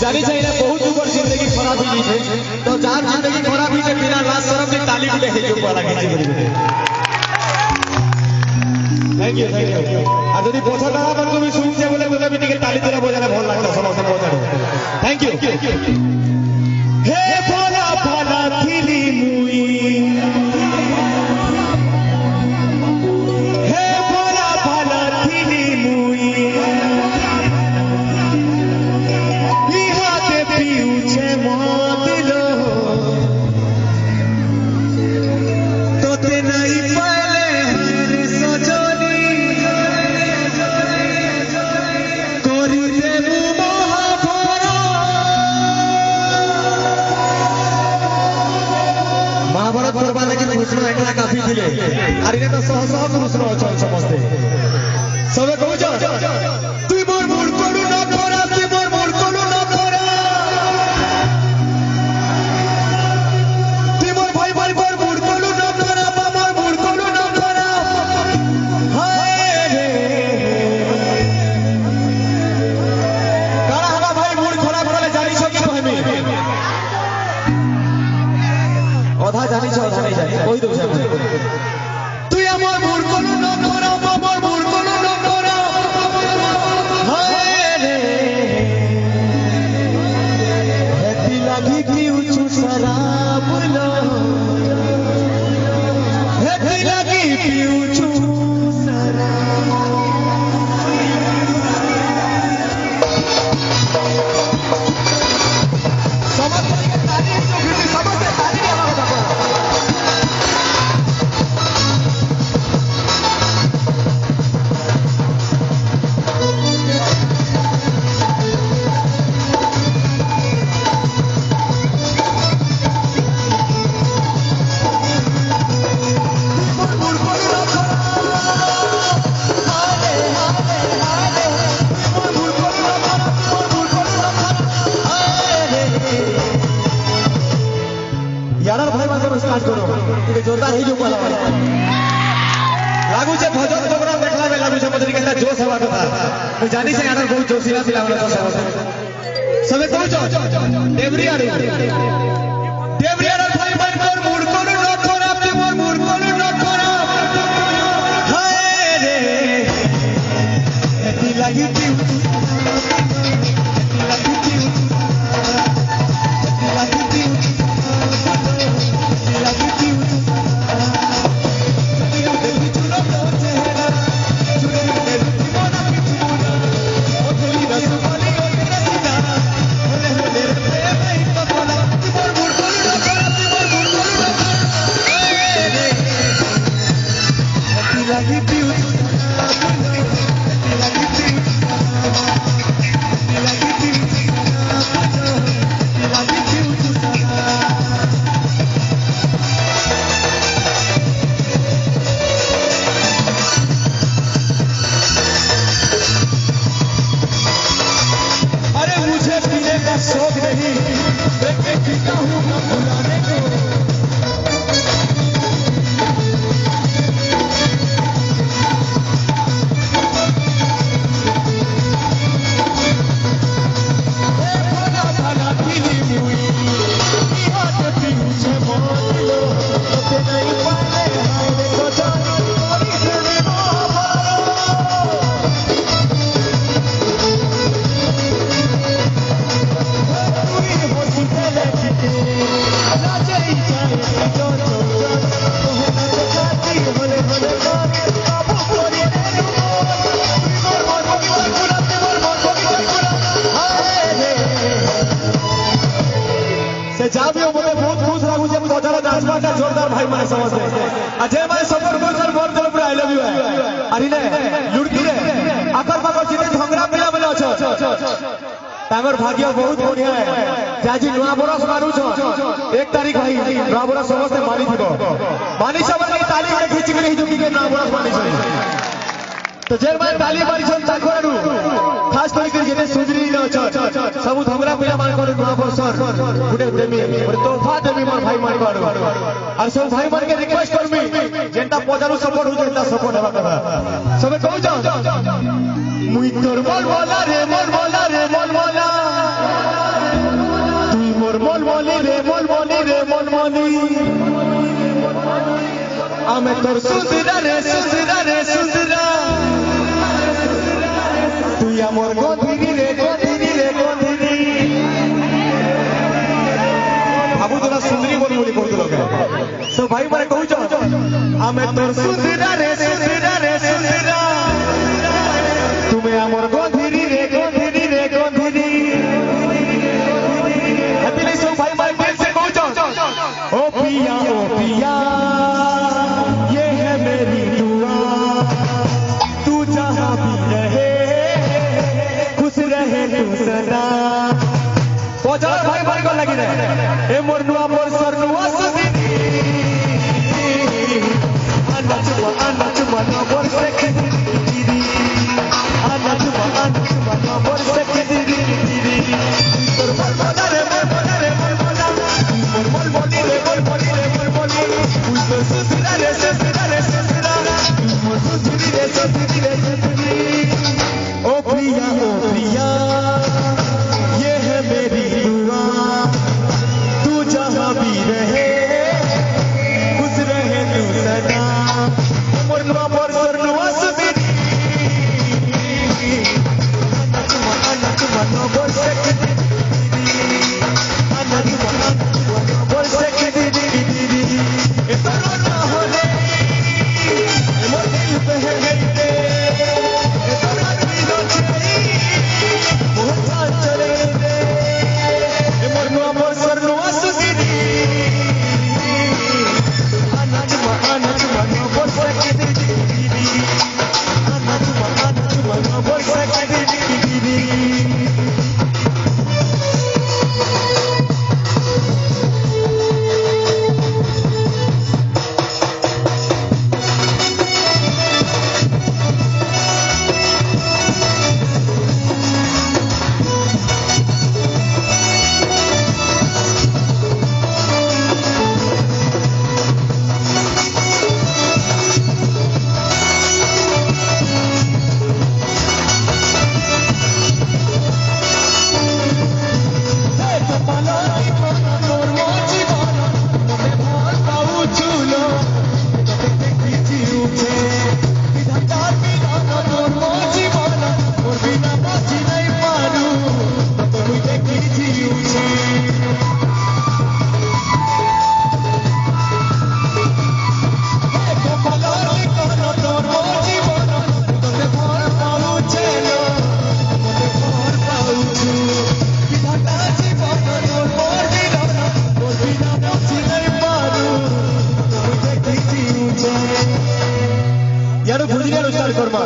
जानी चाहिए ना बहुत ऊपर जिंदगी खराब हुई है तो जार जिंदगी खराब हुई है बिना लाज शर्म के ताली ले है जो वाला के थैंक यू आ यदि पोछा दादा मन को भी सुन से बोले बोले भी ताली तेरा बजाना भल लगता समस्त बजाना थैंक यू हे भोला भोला थिली मुई हे भोला भोला थिली मुई इहाते पिउछे मदिलो तोते नहीं पाले रे सजनी करी देबु महाभारत करवा लगी घोषणा एकला काफी थिले अरे तो सह सह घोषणा अछन समझते सबे कहू तुई मोर मोर करू न करा तुई मोर मोर करू न करा तुई मोर भाई भाई मोर मोर करू न करा मोर मोर करू न करा हाय रे काला हवा भाई मोर खराब करले जानी छ कि कहमी अधा जानी छ अधा नहीं जानी कोई दो तुई हमर मोर करू न करा मोर मोर करू न करा हाय रे हेती लागी की उचू शराब लो हेती लागी की उचू शराब समझ के तारीफ जो भी समझ के तारीफ हमारा जोरदार ही जो बोला लागू छे भजन प्रोग्राम देखला में लागू छे मदरी केता जोश हेबा कथा मैं जानी छै यार बहुत जोशीला सिला वाला जोश हेबा सबे कहू देवरियार भाई मन कर मूड करू न करा पे मोर मूड करू न करा हाय रे एती लागी ती शौक नहीं मैं जीता हूँ भुलाने को जोरदार भाई माने समझते अजय माने सपोर्ट कर सर बहुत तरफ आई लव यू अरे ने लुड़की रे आकर बाकर जिते ढंगरा पिला बले अछ तागर भाग्य बहुत बढ़िया है जाजी नवा बरस मारू छ 1 तारीख भाई नवा बरस समस्त मानी थिबो मानी सब के ताली में खींच के जो के नवा बरस मानी छ तो जेर माने ताली मारी छ ताकरू खास करके जेते सुजरी न छ सब ढंगरा पिला मान को नवा बरस गुडे देमी और तोहफा देमी मोर भाई मान को और सब भाई मान के रिक्वेस्ट करमी जेंता पजारू सपोर्ट हो जेंता सपोर्ट हेबा कथा सबे कहू छ मुई तोर मन बोला रे मन बोला मनी आमे तोर सुंदरा रे सुंदरा तू या मोर गोंधिरी रे बाबू तोरा सुंदरी बोल बोली बोल लोग सो भाई मारे कहू छ आमे तोर सुंदरा रे सुंदरा तुमे हमर गोंधिरी रे हैप्पी सो भाई मारे दिल से कहू छ ओ पिया ये है मेरी दुआ तू जहां भी रहे खुश रहे तू सदा पहुंचा भाई भाई को लगी रहे ए मोर नुआ मोर सरनुआ सुदी आना चुमा ना बोल सके दीदी आना चुमा ना बोल सके दीदी तोर बोल रे बोल बोली रे बोल तू तो सुधरा रे मोर सुधरी रे ओ प्रिया ये है मेरी दुआ तू जहां भी रहे खुश रहे तू सदा मोर सरनुआ सुदी आना चुमा ना बोल सके आना चुमा ना बोल सके दीदी ए तोरा ना होले मोर दिल पे है गईते ए तोरा भी नो छई मोर चले दे ए मोर नुआ मोर सरनुआ सुदी आना चुमा ना बोल सके दीदी आना चुमा ना बोल सके दीदी यार भुजिया स्टार्ट करमा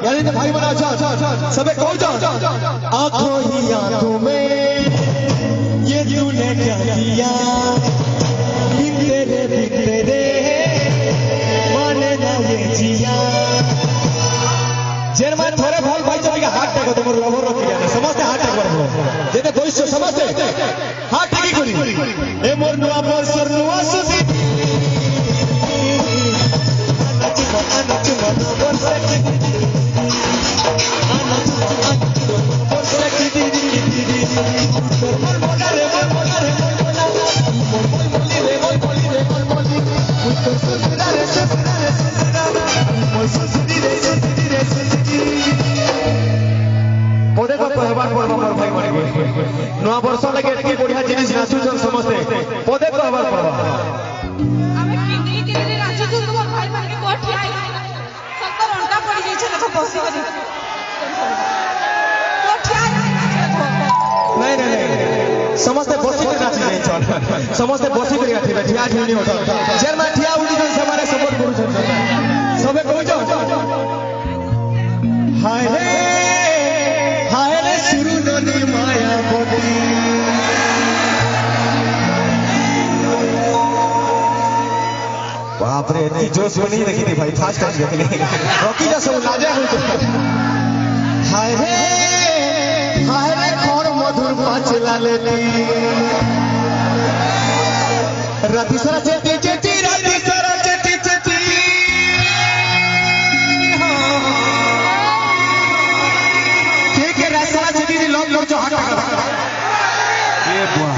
यानी तो भाई बना अच्छा सबे कहू जा आंखों ही आंखों में ये तूने क्या किया तेरे माने ना ये जिया जेर में थोड़े भाई भाई चली का हाथ टेको तुम लवर रोक गया समझते हाथ टेक कर जेते कोई समझते हाथ टेकी करी ए मोर नुआ मोर सरनुआ सुदी आना चुमा ना बोल सके बोल सके दीदी बोल रे मुझको सुधरा रे पदे को कहबार पड़बा मोर भाई माने नवा वर्ष लगे एतकी बढ़िया जिनिस नाचू छन समस्ते पदे कहबार पड़बा आमे किंदी नाचू छु तुम भाई माने कोठी आई सत्तर घंटा पड़ी जाई छले तो बसी करी कोठी आई नहीं समस्ते बसी के नाची जाई छन समस्ते बसी के गाथि बैठिया ठिनी होता जेर मा ठिया उडी जन से मारे सपोर्ट करू छन सबे कहू छ हाय रे शुरू ननी माया बोती बाप रे इतनी जोश में नहीं देखी थी भाई फास्ट कर देख ले रॉकी जा सब लाजा हो हाय रे कौन मधुर पाचला लेती राती सारा चेती राती सारा चेती ठीक है रास्ता चेती लोग जो हट ये बुआ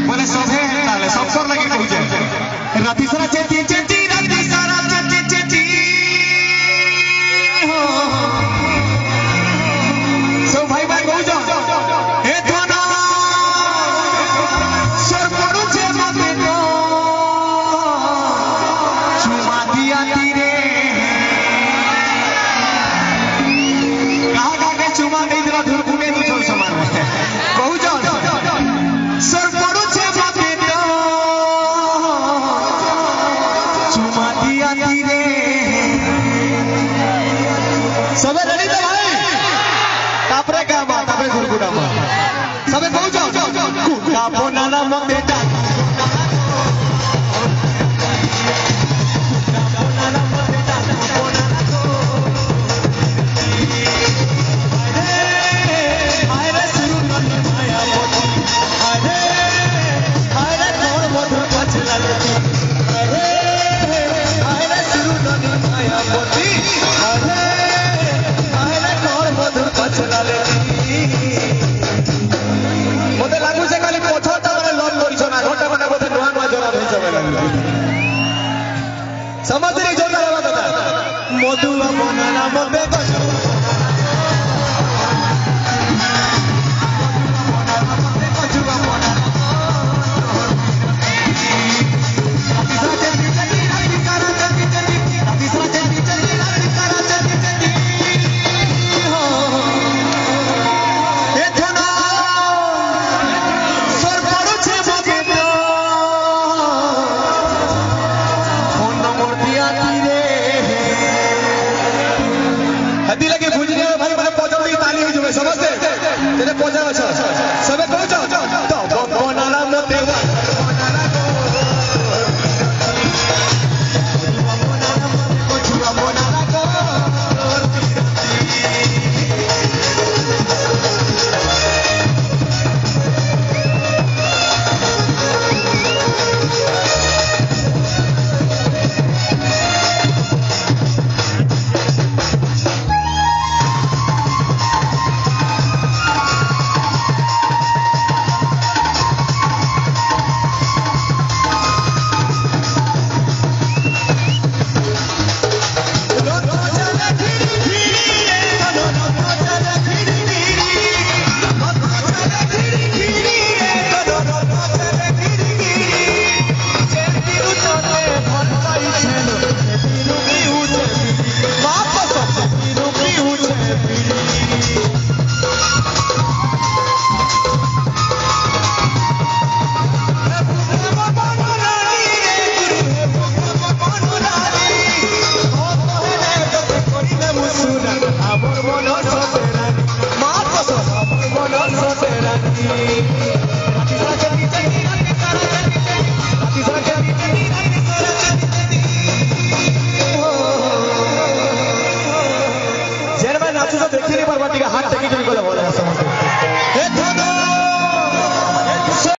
बोले सब है ताले सब कर लगे दिया तीरे कहा के चुमा दे दिला धुर फुके नु छोड़ समान कहू जा सर पड़ो छे बाते तो चुमा दिया तीरे सबे रेडी तो भाई तापरे का बात तापरे गुरगुडा मा सबे कहू जा का बोनाना मते टा समझ नहीं जोरदार आवाज आता मधुआ बनाना मते गजो हदी लगे भुजने में भाई मैंने पहुंचा दी ताली हो जुए समझते तेरे पहुंचा अच्छा सबे पहुंचा तो बनाना मते Amor mono soterani,